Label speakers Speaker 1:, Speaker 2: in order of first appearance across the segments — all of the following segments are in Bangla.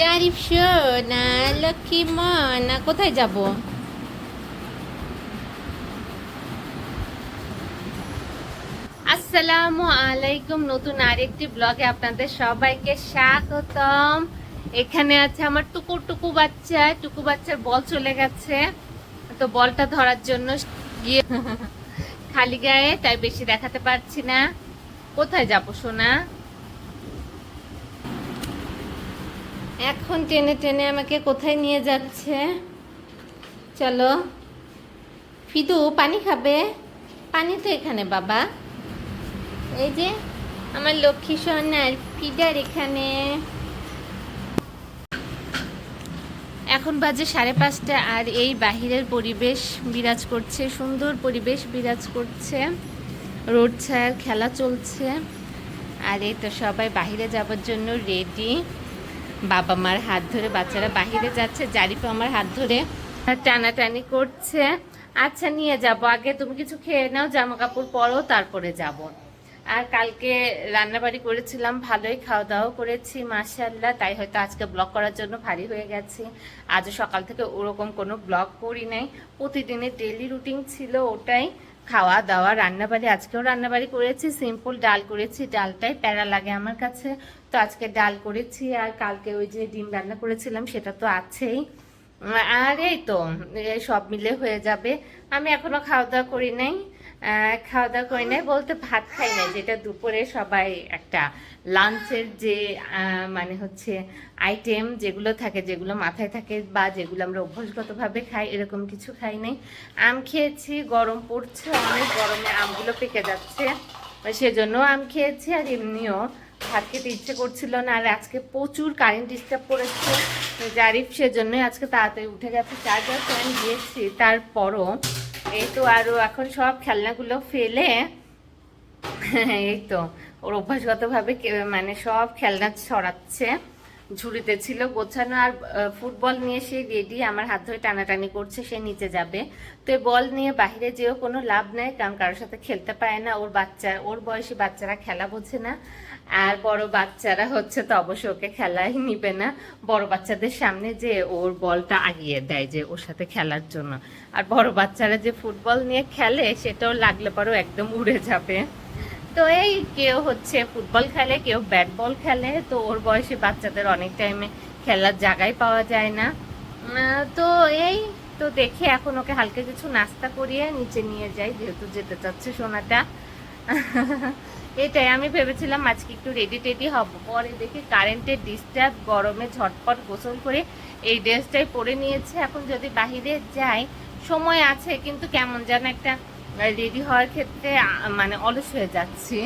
Speaker 1: জারিফ সোনা লক্ষ্মী মনা কোথায় যাব? আসসালামু আলাইকুম, নতুন আরেকটি ব্লগে আপনাদের সবাইকে স্বাগতম। এখানে আছে আমার টুকু বাচ্চার বল চলে গেছে, তো বলটা ধরার জন্য গিয়ে খালি গায়ে, তাই বেশি দেখাতে পারছি না। কোথায় যাব সোনা? এখন টেনে টেনে আমাকে কোথায় নিয়ে যাচ্ছে? চলো ফিদু, পানি খাবে? পানি তো এখানে বাবা, এই যে আমার লক্ষ্মী সোনার ফিডার এখানে। এখন বাজে 5:30 আর এই বাহিরের পরিবেশ বিরাজ করছে, সুন্দর পরিবেশ বিরাজ করছে, রোড ছায়ার খেলা চলছে। আর এই তো সবাই বাহিরে যাবার জন্য রেডি। বাবা মার হাত ধরে বাচ্চারা বাহিরে যাচ্ছে, জারিফ আমার হাত ধরে টানাটানি করছে। আচ্ছা নিয়ে যাব, আগে তুমি কিছু খেয়ে নাও, জামা কাপড় পরো, তারপরে যাব। আর কালকে রান্নাবাড়ি করেছিলাম, ভালোই খাওয়া দাওয়া করেছি মাশাআল্লাহ, তাই হয়তো আজকে ব্লগ করার জন্য ভারী হয়ে গেছি। আজ সকাল থেকে ওরকম কোনো ব্লগ করি নাই, প্রতিদিনের ডেইলি রুটিন ছিল ওটাই, খাওয়া দাওয়া রান্নাবাড়ি। আজকেও রান্নাবাড়ি করেছি, সিম্পল ডাল করেছি, ডালটাই প্যারা লাগে আমার কাছে, তো আজকে ডাল করেছি। আর কালকে ওই যে ডিম রান্না করেছিলাম সেটা তো আছেই। আর এই তো সব মিলে হয়ে যাবে। আমি এখনো খাওয়া দাওয়া করি নাই, বলতে ভাত খাই নাই, যেটা দুপুরে সবাই একটা লাঞ্চের যে মানে হচ্ছে আইটেম যেগুলো থাকে, যেগুলো মাথায় থাকে বা যেগুলো আমরা অভ্যাসগতভাবে খাই, এরকম কিছু খাই নাই। আম খেয়েছি, গরম পড়ছে অনেক, গরমে আমগুলো পেকে যাচ্ছে, সেজন্য আম খেয়েছি। আর এমনিও ভাত খেতে ইচ্ছে করছিল না। আর আজকে প্রচুর কারেন্ট ডিস্টার্ব করেছে জারিফ, সেজন্যই আজকে তাড়াতাড়ি উঠে গেছে। চার্জার ফ্যান দিয়েছি, তারপরও এই তো আরো এখন সব খেলনাগুলো ফেলে এই তো ওর অভ্যাসগতভাবে মানে সব খেলনা ছড়াচ্ছে। ঝুড়িতে ছিল গোছানো। আর ফুটবল নিয়ে সে রেডি, আমার হাত ধরে টানাটানি করছে, সে নিচে যাবে। তো এই বল নিয়ে বাইরে যেও কোনো লাভ নেই, কারণ কারোর সাথে খেলতে পারে না। ওর বয়সী বাচ্চারা খেলা বোঝে না, আর বড় বাচ্চারা হচ্ছে তো অবশ্যই ওকে খেলাই নিবে না। বড় বাচ্চাদের সামনে যে ওর বলটা আগিয়ে দেয় যে ওর সাথে খেলার জন্য, আর বড় বাচ্চারা যে ফুটবল নিয়ে খেলে সেটাও লাগলে পরেও একদম উড়ে যাবে। তো এই কেউ হচ্ছে ফুটবল খেলে, কেউ ব্যাট বল খেলে, তো ওর বয়সী বাচ্চাদের অনেক টাইমে খেলার জায়গায় পাওয়া যায় না। তো এই তো দেখে এখন ওকে হালকা কিছু নাস্তা করিয়ে নিচে নিয়ে যাই, যেহেতু যেতে চাচ্ছে সোনাটা। এটাই আমি ভেবেছিলাম আজকে একটু রেডি টেডি হব, পরে দেখি কারেন্টের ডিস্টার্ব, গরমে ঝটপট গোসল করে এই ড্রেসটাই পরে নিয়েছে। এখন যদি বাহিরে যাই, সময় আছে কিন্তু কেমন যেন একটা রেডি হওয়ার ক্ষেত্রে মানে অলস হয়ে যাচ্ছি,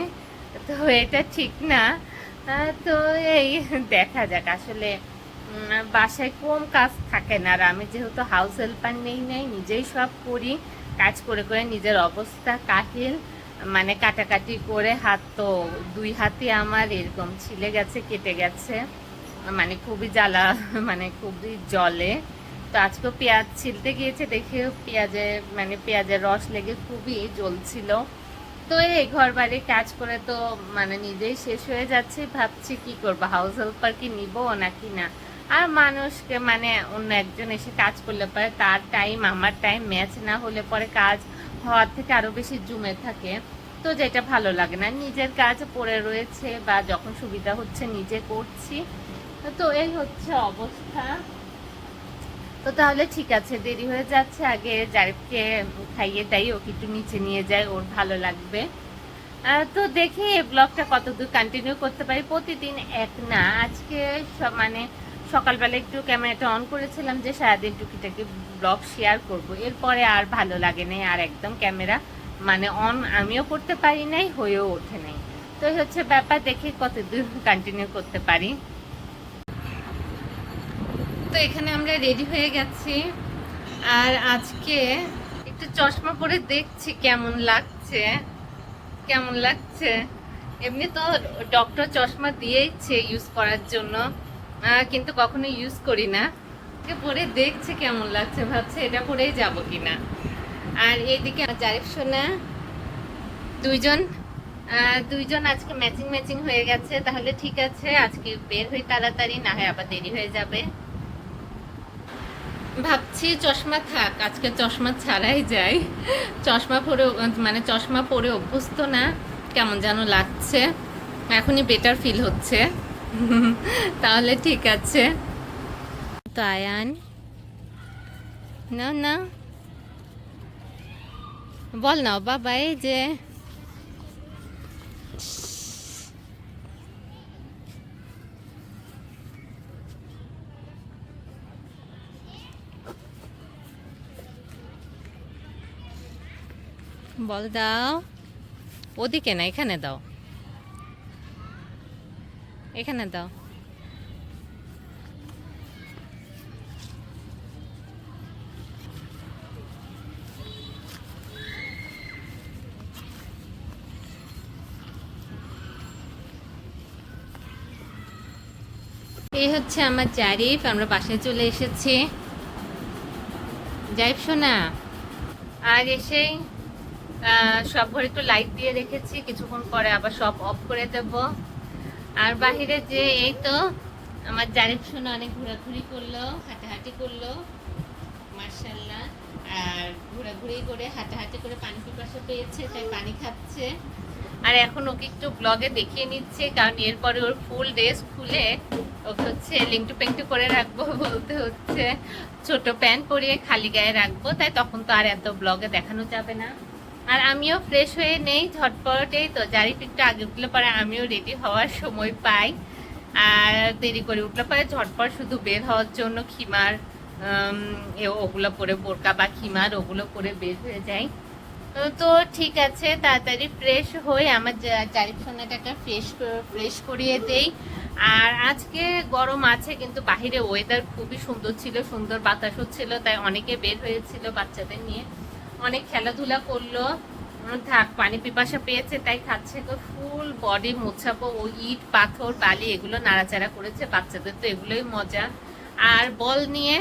Speaker 1: তো এটা ঠিক না। তো এই দেখা যাক, আসলে বাসায় কম কাজ থাকে না, আর আমি যেহেতু হাউস হেল্পার নেই, নিজেই সব করি, কাজ করে করে নিজের অবস্থা কাহিল, মানে কাটাকাটি করে হাত তো 2 হাতে আমার এরকম ছিলে গেছে, কেটে গেছে, মানে খুবই জ্বালা, মানে খুবই জলে। তো আজকেও পেঁয়াজ ছিলতে গিয়েছে, দেখে পেঁয়াজের রস লেগে খুবই জ্বলছিল। তো এই ঘর বাড়ি কাজ করে তো মানে নিজেই শেষ হয়ে যাচ্ছে, ভাবছি কি করবো, হাউস হেল্পার কি নিব নাকি না। আর মানুষকে মানে অন্য একজন এসে কাজ করলে পরে তার টাইম আমার টাইম ম্যাচ না হলে পরে কাজ হওয়ার থেকে আরো বেশি জমে থাকে, তো যেটা ভালো লাগে না। নিজের কাজ পড়ে রয়েছে বা যখন সুবিধা হচ্ছে নিজে করছি, তো এই হচ্ছে অবস্থা। তো তাহলে ঠিক আছে, দেরি হয়ে যাচ্ছে, আগে জারিফকে খাইয়ে দেয়, ওকে একটু নিচে নিয়ে যায়, ওর ভালো লাগবে। তো দেখি এই ব্লগটা কতদূর কন্টিনিউ করতে পারি। প্রতিদিন এক না, আজকে মানে সকালবেলা একটু ক্যামেরাটা অন করেছিলাম যে সারাদিন টুকিটাকি ব্লগ শেয়ার করব, এরপরে আর ভালো লাগে নাই, আর একদম ক্যামেরা মানে অন আমিও করতে পারি নাই, হয়েও ওঠে নাই। তো হচ্ছে ব্যাপার, দেখি কতদূর কন্টিনিউ করতে পারি। তো এখানে আমরা রেডি হয়ে গেছি, আর আজকে একটু চশমা পরে দেখছি কেমন লাগছে। এমনি তো ডক্টর চশমা দিয়েছে ইউজ করার জন্য, কিন্তু কখনো ইউজ করি না, পরে দেখছে কেমন লাগছে, ভাবছে এটা পরেই যাব কিনা। আর এইদিকে জারিফ সোনা দুইজন দুইজন আজকে ম্যাচিং ম্যাচিং হয়ে গেছে, তাহলে ঠিক আছে আজকে বের হই তাড়াতাড়ি, না হয় আবার দেরি হয়ে যাবে। ভাবছি চশমা থাক, আজকে চশমা ছাড়াই যাই। চশমা পরে মানে চশমা পরে অভ্যস্ত না, কেমন যেন লাগছে, এখনই বেটার ফিল হচ্ছে। তাহলে ঠিক আছে। তো আয়ান না না বল না বাবা, এই যে বল দাও, ওদিকে না এখানে দাও, এখানে দাও। এই হচ্ছে আমার জারিফ, আমরা বাসায় চলে এসেছি। জারিফ শোনা, আর এসেই সব ঘরে একটু লাইট দিয়ে রেখেছি, কিছুক্ষণ পরে আবার সব অফ করে দেব। আর বাহিরে যে এই তো আমার জারিফ শোনা অনেক ঘোরাঘুরি করলো, হাঁটাহাঁটি করলো মার্শাল্লাহ। আর ঘোরাঘুরি করে হাঁটাহাঁটি করে পানি পিপাসা পেয়েছে, তাই পানি খাচ্ছে। আর এখন ওকে একটু ব্লগে দেখিয়ে নিচ্ছে, কারণ এরপরে ওর ফুল ড্রেস খুলে ওকে হচ্ছে লিংটু পেংটু করে রাখবো, বলতে হচ্ছে ছোট প্যান্ট পরিয়ে খালি গায়ে রাখবো, তাই তখন তো আর এত ব্লগে দেখানো যাবে না। আর আমিও ফ্রেশ হয়ে নেই ঝটপটেই, তো জারিফ একটু আগে উঠলে পরে আমিও রেডি হওয়ার সময় পাই। আর দেরি করে উঠলে পরে ঝটপট শুধু বের হওয়ার জন্য খিমার ওগুলো পরে, বোরকা বা খিমার ওগুলো পরে বের হয়ে যাই। তো ঠিক আছে, তাড়াতাড়ি ফ্রেশ হয়ে আমার জারিফ সোনাটাকে ফ্রেশ করিয়ে দেই। আর আজকে গরম আছে, কিন্তু বাহিরে ওয়েদার খুবই সুন্দর ছিল, সুন্দর বাতাস হচ্ছিল, তাই অনেকে বের হয়েছিল বাচ্চাদের নিয়ে, অনেক খেলাধুলা করলো। থাক, পানি পিপাসা পেয়েছে তাই খাচ্ছে। তো ফুল বডি মোছাবো, ও ইট পাথর বালি এগুলো নাড়াচাড়া করেছে, বাচ্চাদের তো এগুলোই মজা। আর বল নিয়ে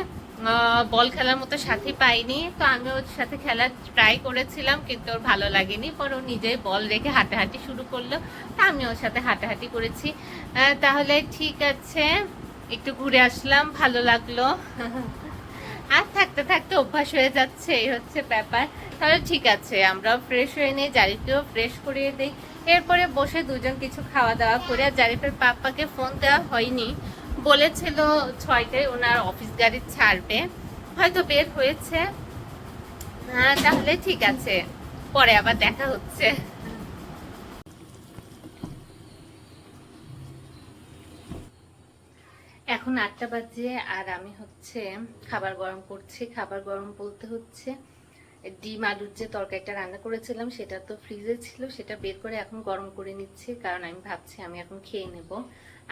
Speaker 1: বল খেলার মতো সাথী পাইনি, তো আমি ওর সাথে খেলার ট্রাই করেছিলাম, কিন্তু ওর ভালো লাগেনি, পরে ও নিজেই বল রেখে হাঁটাহাঁটি শুরু করলো, তা আমি ওর সাথে হাঁটাহাঁটি করেছি। তাহলে ঠিক আছে, একটু ঘুরে আসলাম, ভালো লাগলো। আর থাকতে থাকতে অভ্যাস হয়ে যাচ্ছে, এই হচ্ছে ব্যাপার। তাহলে ঠিক আছে, আমরাও ফ্রেশ হয়ে নিই, জারিফকেও ফ্রেশ করিয়ে দিই, এরপরে বসে দুজন কিছু খাওয়া দাওয়া করে। আর জারিফের পাপাকে ফোন দেওয়া হয়নি, বলেছিল 6টায় ওনার অফিস গাড়ি ছাড়বে, হয়তো বের হয়েছে। তাহলে ঠিক আছে, পরে আবার দেখা হচ্ছে। এখন 8টা বাজে, আর আমি হচ্ছে খাবার গরম করছি। খাবার গরম বলতে হচ্ছে ডিম আলুর যে তরকারিটা রান্না করেছিলাম সেটা তো ফ্রিজে ছিল, সেটা বের করে এখন গরম করে নিচ্ছি, কারণ আমি ভাবছি আমি এখন খেয়ে নেব।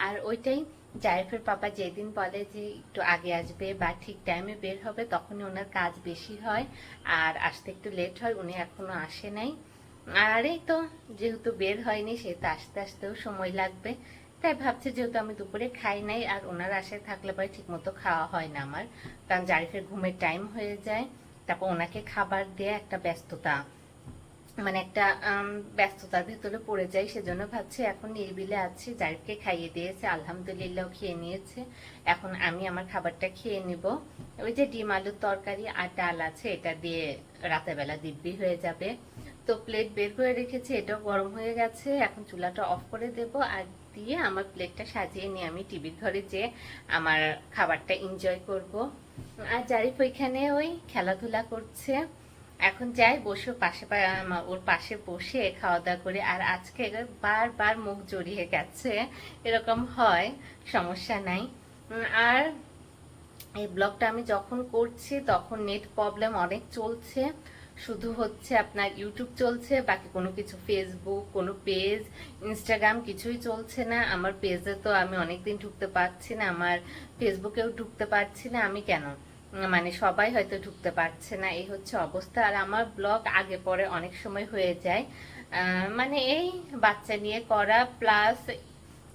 Speaker 1: আর ওইটাই, জারিফের পাপা যেদিন বলে যে একটু আগে আসবে বা ঠিক টাইমে বের হবে, তখনই ওনার কাজ বেশি হয় আর আসতে একটু লেট হয়, উনি এখনো আসে নাই। আর এই তো, যেহেতু বের হয়নি সেহেতু আস্তে আস্তেও সময় লাগবে, তাই ভাবছি যেহেতু আমি দুপুরে খাই নাই, আর ওনার আশায় থাকলে পরে ঠিক মতো খাওয়া হয় না আমার, কারণ জারিফের ঘুমের টাইম হয়ে যায়, তারপর ওনাকে খাবার দিয়ে একটা ব্যস্ততা, মানে একটা ব্যস্ততার ভেতরে পড়ে যাই, সেজন্য ভাবছি এখন নিরিবিলে আছি। জারিফকে খাইয়ে দিয়েছে, আলহামদুলিল্লাহ খেয়ে নিয়েছে, এখন আমি আমার খাবারটা খেয়ে নিব। ওই যে ডিম আলুর তরকারি আর ডাল আছে, এটা দিয়ে রাতের বেলা দিব্যি হয়ে যাবে। তো প্লেট বের করে রেখেছি, এটাও গরম হয়ে গেছে, এখন চুলাটা অফ করে দেব, আর দিয়ে আমার প্লেটটা সাজিয়ে নিয়ে আমি টিভির ঘরে যেয়ে আমার খাবারটা এনজয় করব। আর জারিফ ওইখানে ওই খেলাধুলা করছে, এখন যাই বসে পাশে ওর পাশে বসে খাওয়া দাওয়া করে। আর আজকে বারবার মুখ জড়িয়ে গেছে, এরকম হয়, সমস্যা নাই। আর এই ব্লগটা আমি যখন করছি তখন নেট প্রবলেম অনেক চলছে, শুধু হচ্ছে আপনার ইউটিউব চলছে, বাকি কোনো কিছু ফেসবুক, কোনো পেজ, ইনস্টাগ্রাম কিছুই চলছে না। আমার পেজে তো আমি অনেকদিন ঢুকতে পারছি না, আমার ফেসবুকেও ঢুকতে পারছি না, আমি কেন, মানে সবাই হয়তো ঢুকতে পারছে না, এই হচ্ছে অবস্থা। আর আমার ব্লগ আগে পরে অনেক সময় হয়ে যায়, মানে এই বাচ্চা নিয়ে করা প্লাস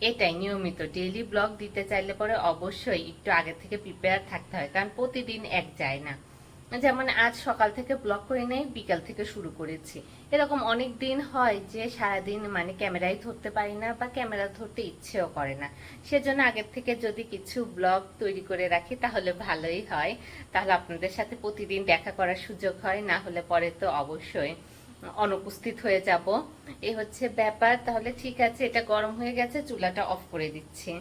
Speaker 1: এটাই নিয়মিত ডেইলি ব্লগ দিতে চাইলে পরে অবশ্যই একটু আগে থেকে প্রিপেয়ার থাকতে হয়, কারণ প্রতিদিন এক যায় না। যেমন আজ সকাল থেকে ব্লগ করে নেই, বিকাল থেকে শুরু করেছি, এরকম অনেক দিন হয় যে সারাদিন মানে ক্যামেরাই ধরতে পারি না বা ক্যামেরা ধরতে ইচ্ছেও করে না। সেজন্য আগের থেকে যদি কিছু ব্লগ তৈরি করে রাখি তাহলে ভালোই হয়, তাহলে আপনাদের সাথে প্রতিদিন দেখা করার সুযোগ হয়, না হলে পরে তো অবশ্যই অনুপস্থিত হয়ে যাব। এ হচ্ছে ব্যাপার। তাহলে ঠিক আছে, এটা গরম হয়ে গেছে, চুলাটা অফ করে দিচ্ছি।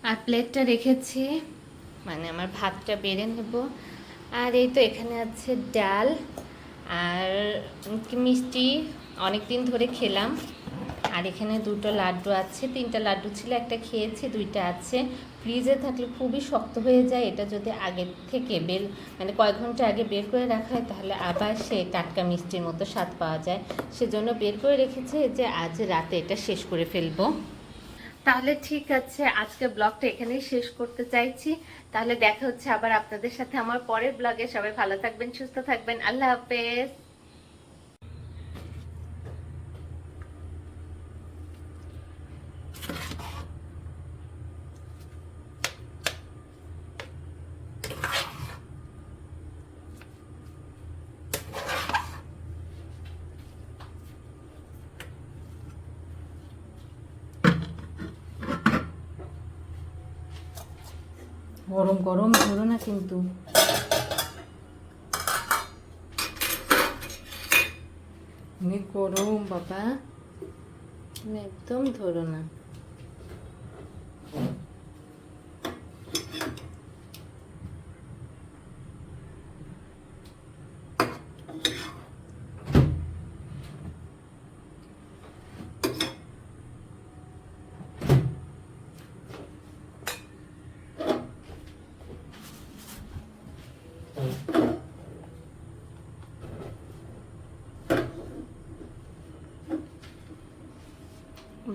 Speaker 1: আর প্লেটটা রেখেছি, মানে আমার ভাতটা বেড়ে নেব। আর এই তো এখানে আছে ডাল আর মিষ্টি, অনেক দিন ধরে খেলাম। আর এখানে দুটো লাড্ডু আছে, 3টা লাড্ডু ছিল, একটা খেয়েছি, 2টা আছে। ফ্রিজে থাকলে খুবই শক্ত হয়ে যায়, এটা যদি আগে থেকে বের মানে কয়েক ঘন্টা আগে বের করে রাখা হয় তাহলে আবার সে টাটকা মিষ্টির মতো স্বাদ পাওয়া যায়। সেজন্য বের করে রেখেছি যে আজ রাতে এটা শেষ করে ফেলবো। তাহলে ঠিক আছে, আজকে ব্লগটা এখানেই শেষ করতে চাইছি। তাহলে দেখা হচ্ছে আবার আপনাদের সাথে আমার পরের ব্লগে। সবাই ভালো থাকবেন, সুস্থ থাকবেন, আল্লাহ হাফেজ।
Speaker 2: গরম গরম ধরো না কিন্তু। অনেক গরম বাবা,
Speaker 1: একদম ধরো না।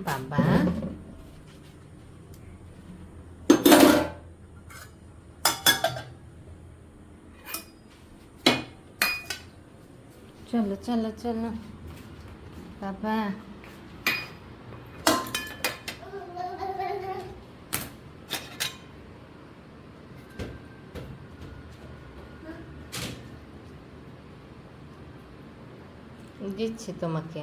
Speaker 1: বাবা
Speaker 2: চলো চলো চলো বাবা।
Speaker 1: দিচ্ছি তোমাকে।